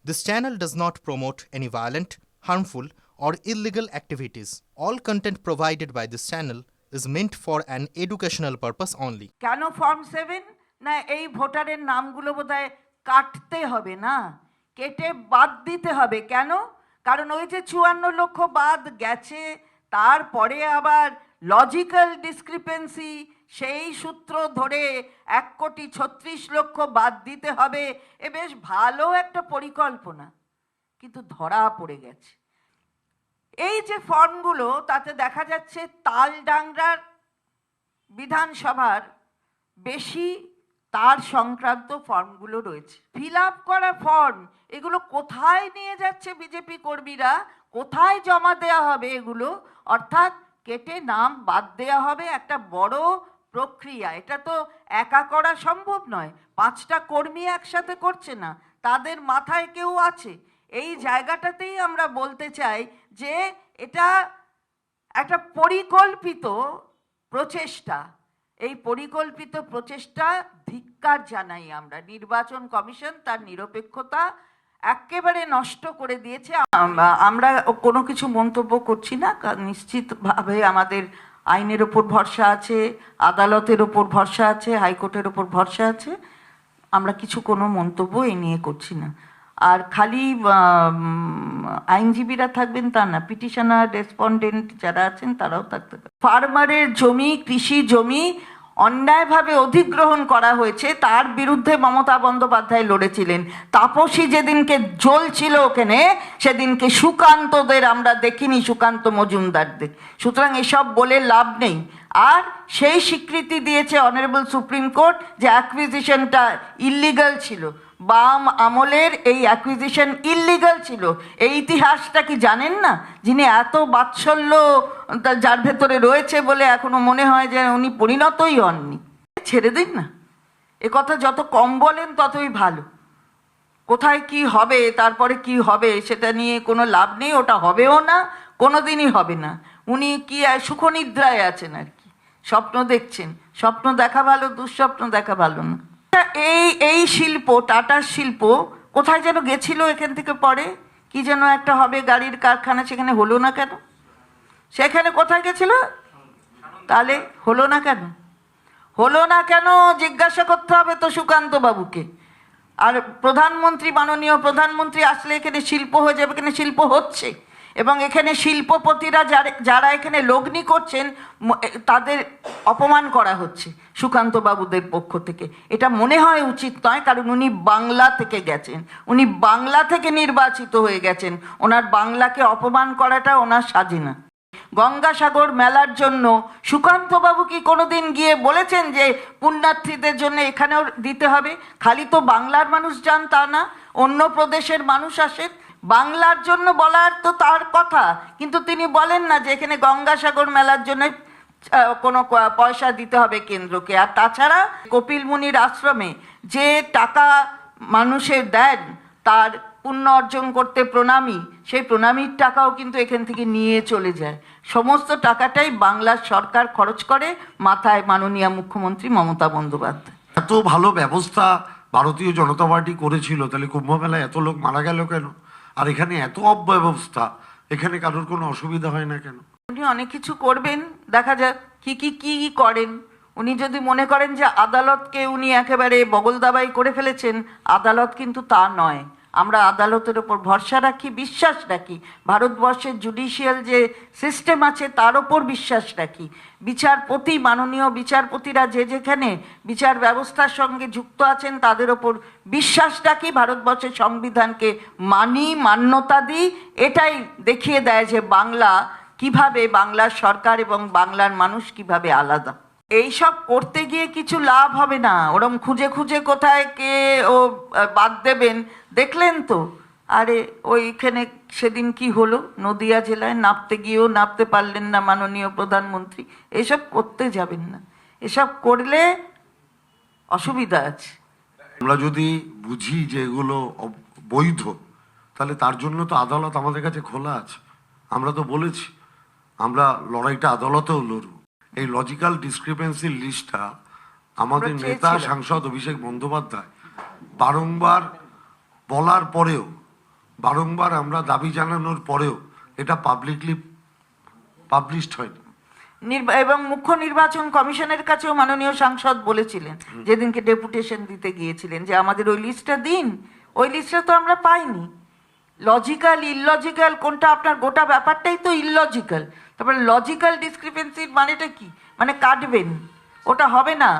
This channel does not promote any violent, harmful, or illegal activities. All content provided by this channel is meant for an educational purpose only. কেন form 7 না এই ভোটারের নামগুলো বোধহয় কাটতে হবে না, কেটে বাদ দিতে হবে? কেন? কারণ ওই যে 54 লক্ষ বাদ গেছে, তারপরে আবার লজিক্যাল ডিসক্রিপেন্সি, সেই সূত্র ধরে 1,36,00,000 বাদ দিতে হবে। এ বেশ ভালো একটা পরিকল্পনা, কিন্তু ধরা পড়ে গেছে। এই যে ফর্মগুলো, তাতে দেখা যাচ্ছে তালডাংরার বিধানসভার বেশি তার সংক্রান্ত ফর্মগুলো রয়েছে। ফিল আপ করা ফর্ম, এগুলো কোথায় নিয়ে যাচ্ছে বিজেপি কর্মীরা? কোথায় জমা দেওয়া হবে এগুলো? অর্থাৎ কেটে নাম বাদ দেওয়া হবে, একটা বড় প্রক্রিয়া। এটা তো একা করা সম্ভব নয়, 5টা কর্মী একসাথে করছে না, তাদের মাথায় কেউ আছে। এই জায়গাটাতেই আমরা বলতে চাই যে এটা একটা পরিকল্পিত প্রচেষ্টা। এই পরিকল্পিত প্রচেষ্টা ধিক্কার জানাই আমরা। নির্বাচন কমিশন তার নিরপেক্ষতা একেবারে নষ্ট করে দিয়েছে। আমরা কোনো কিছু মন্তব্য করছি না, নিশ্চিতভাবে আমাদের আইনের ওপর ভরসা আছে, আদালতের ওপর ভরসা আছে, হাইকোর্টের ওপর ভরসা আছে। আমরা কোনো মন্তব্য এই নিয়ে করছি না। আর খালি আইনজীবীরা থাকবেন তা না, পিটিশনার, রেসপন্ডেন্ট যারা আছেন তারাও থাকতে পারে। ফার্মারের জমি, কৃষি জমি অন্যায়ভাবে অধিগ্রহণ করা হয়েছে, তার বিরুদ্ধে মমতা বন্দ্যোপাধ্যায় লড়েছিলেন। তাপসী যেদিনকে জ্বলছিল ওখানে, সেদিনকে সুকান্তদের আমরা দেখিনি, সুকান্ত মজুমদারদের। সুতরাং এসব বলে লাভ নেই। আর সেই স্বীকৃতি দিয়েছে অনারেবল সুপ্রিম কোর্ট যে অ্যাকুইজিশনটা ইল্লিগাল ছিল। বাম আমলের এই অ্যাকুইজিশন ইল্লিগাল ছিল। এই ইতিহাসটা কি জানেন না? যিনি এত বাৎসল্য যার ভেতরে রয়েছে বলে এখনো মনে হয় যে উনি পরিণতই হননি। ছেড়ে দিন না, এ কথা যত কম বলেন ততই ভালো। কোথায় কি হবে, তারপরে কি হবে সেটা নিয়ে কোনো লাভ নেই, ওটা হবেও না, কোনো দিনই হবে না। উনি কি সুখনিদ্রায় আছেন আর কি, স্বপ্ন দেখছেন। স্বপ্ন দেখা ভালো, দুঃস্বপ্ন দেখা ভালো না। এই শিল্প, টাটার শিল্প কোথায় যেন গেছিল এখান থেকে পরে, কি যেন একটা হবে গাড়ির কারখানা, সেখানে হলো না কেন? সেখানে কোথায় গেছিল? তাহলে হলো না কেন? হলো না কেন জিজ্ঞাসা করতে হবে তো সুকান্ত বাবুকে। আর প্রধানমন্ত্রী, মাননীয় প্রধানমন্ত্রী আসলে এখানে শিল্প হয়ে যাবে। এখানে শিল্প হচ্ছে, এবং এখানে শিল্পপতিরা যারা এখানে লগ্নি করছেন তাদের অপমান করা হচ্ছে সুকান্ত বাবুদের পক্ষ থেকে। এটা মনে হয় উচিত নয়, কারণ উনি বাংলা থেকে গেছেন, উনি বাংলা থেকে নির্বাচিত হয়ে গেছেন। ওনার বাংলাকে অপমান করাটা ওনার সাজে না। গঙ্গাসাগর মেলার জন্য সুকান্ত বাবু কি কোনোদিন গিয়ে বলেছেন যে পুণ্যার্থীদের জন্য এখানেও দিতে হবে? খালি তো বাংলার মানুষ যান তা না, অন্য প্রদেশের মানুষ আসেন। বাংলার জন্য বলার তো তার কথা, কিন্তু তিনি বলেন না যে এখানে গঙ্গাসাগর মেলার জন্য কোনো পয়সা দিতে হবে কেন্দ্রকে। আর তাছাড়া কপিল মুনির আশ্রমে যে টাকা মানুষের দেন তার পুণ্য অর্জন করতে প্রণামী, সেই প্রণামীর টাকাও কিন্তু এখান থেকে নিয়ে চলে যায়। সমস্ত টাকাটাই বাংলার সরকার খরচ করে, মাথায় মাননীয় মুখ্যমন্ত্রী মমতা বন্দ্যোপাধ্যায়। এত ভালো ব্যবস্থা ভারতীয় জনতা পার্টি করেছিল, তাহলে কুম্ভ মেলায় এত লোক মারা গেল কেন? আর এখানে এত অব্যবস্থা, এখানে কারোর কোনো অসুবিধা হয় না কেন? উনি অনেক কিছু করবেন, দেখা যাক কি করেন। উনি যদি মনে করেন যে আদালতকে উনি একেবারে বগলদাবাই করে ফেলেছেন, আদালত কিন্তু তা নয়। আমরা আদালতের ওপর ভরসা রাখি, বিশ্বাস রাখি। ভারতবর্ষের জুডিশিয়াল যে সিস্টেম আছে তার ওপর বিশ্বাস রাখি। বিচারপতি, মাননীয় বিচারপতিরা যেখানে বিচার ব্যবস্থার সঙ্গে যুক্ত আছেন তাদের ওপর বিশ্বাস রাখি। ভারতবর্ষের সংবিধানকে মানি, মান্যতা দিই। এটাই দেখিয়ে দেয় যে বাংলা কিভাবে, বাংলার সরকার এবং বাংলার মানুষ কিভাবে আলাদা। এইসব করতে গিয়ে কিছু লাভ হবে না। ওরম খুঁজে খুঁজে কোথায় কে ও বাদ দেবেন দেখলেন তো। আরে ওইখানে সেদিন কি হলো, নদিয়া জেলায় নামতে গিয়েও নামতে পারলেন না মাননীয় প্রধানমন্ত্রী। এসব করতে যাবেন না, এসব করলে অসুবিধা আছে। আমরা যদি বুঝি যে এগুলো বৈধ, তাহলে তার জন্য তো আদালত আমাদের কাছে খোলা আছে। আমরা তো বলেছি আমরা লড়াইটা আদালতেও লড়ব। এই লজিক্যাল ডিসক্রিপেন্সির লিস্টটা আমাদের নেতা সাংসদ অভিষেক বন্দ্যোপাধ্যায় বারংবার বলার পরেও বারংবার আমরা দাবি জানানোর পরেও এটা পাবলিকলি পাবলিশড হয়নি। এবং মুখ্য নির্বাচন কমিশনের কাছেও মাননীয় সাংসদ বলেছিলেন যেদিনকে ডেপুটেশন দিতে গিয়েছিলেন যে আমাদের ওই লিস্টটা দিন, ওই লিস্টটা তো আমরা পাইনি। লজিক্যাল ইললজিক্যাল কোনটা, আপনার গোটা ব্যাপারটাই তো ইললজিক্যাল। তারপরে লজিক্যাল ডিসক্রিপেন্সির মানেটা কি, মানে কাটবেন, ওটা হবে না।